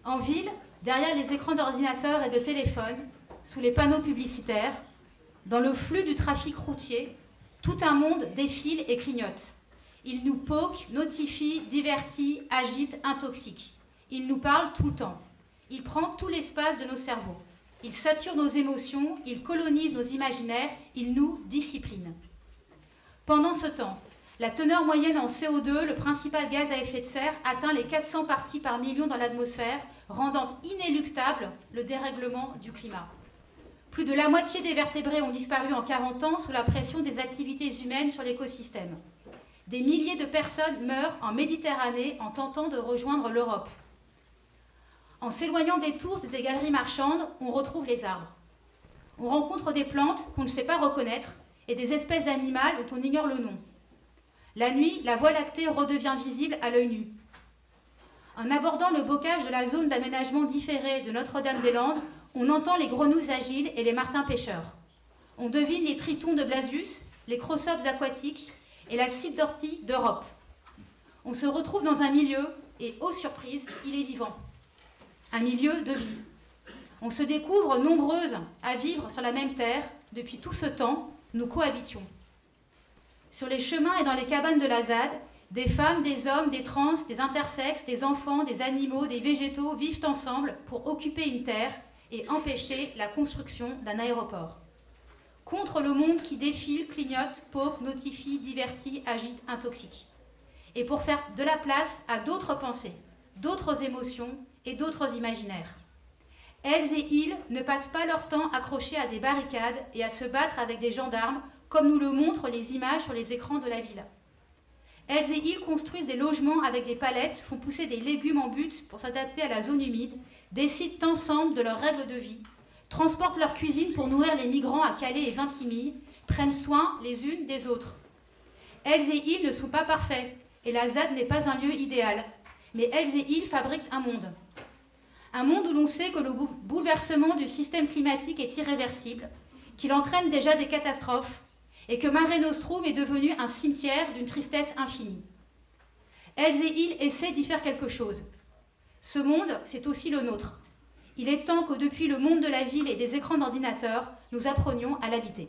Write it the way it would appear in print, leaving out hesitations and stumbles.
En ville, derrière les écrans d'ordinateur et de téléphone, sous les panneaux publicitaires, dans le flux du trafic routier, tout un monde défile et clignote. Il nous poke, notifie, divertit, agite, intoxique. Il nous parle tout le temps. Il prend tout l'espace de nos cerveaux. Il sature nos émotions, il colonise nos imaginaires, il nous discipline. Pendant ce temps, la teneur moyenne en CO2, le principal gaz à effet de serre, atteint les 400 parties par million dans l'atmosphère, rendant inéluctable le dérèglement du climat. Plus de la moitié des vertébrés ont disparu en 40 ans sous la pression des activités humaines sur l'écosystème. Des milliers de personnes meurent en Méditerranée en tentant de rejoindre l'Europe. En s'éloignant des tours et des galeries marchandes, on retrouve les arbres. On rencontre des plantes qu'on ne sait pas reconnaître et des espèces animales dont on ignore le nom. La nuit, la Voie lactée redevient visible à l'œil nu. En abordant le bocage de la zone d'aménagement différé de Notre-Dame-des-Landes, on entend les grenouilles agiles et les martins pêcheurs. On devine les tritons de Blasius, les crossopes aquatiques et la cible d'ortie d'Europe. On se retrouve dans un milieu, et, ô surprise, il est vivant. Un milieu de vie. On se découvre nombreuses à vivre sur la même terre. Depuis tout ce temps, nous cohabitions. Sur les chemins et dans les cabanes de la ZAD, des femmes, des hommes, des trans, des intersexes, des enfants, des animaux, des végétaux vivent ensemble pour occuper une terre et empêcher la construction d'un aéroport. Contre le monde qui défile, clignote, poke, notifie, divertit, agite, intoxique. Et pour faire de la place à d'autres pensées, d'autres émotions et d'autres imaginaires. Elles et ils ne passent pas leur temps accrochés à des barricades et à se battre avec des gendarmes, comme nous le montrent les images sur les écrans de la ville. Elles et ils construisent des logements avec des palettes, font pousser des légumes en butte pour s'adapter à la zone humide, décident ensemble de leurs règles de vie, transportent leur cuisine pour nourrir les migrants à Calais et Vintimille, prennent soin les unes des autres. Elles et ils ne sont pas parfaits, et la ZAD n'est pas un lieu idéal, mais elles et ils fabriquent un monde. Un monde où l'on sait que le bouleversement du système climatique est irréversible, qu'il entraîne déjà des catastrophes, et que Mare Nostrum est devenu un cimetière d'une tristesse infinie. Elles et ils essaient d'y faire quelque chose. Ce monde, c'est aussi le nôtre. Il est temps que depuis le monde de la ville et des écrans d'ordinateur, nous apprenions à l'habiter.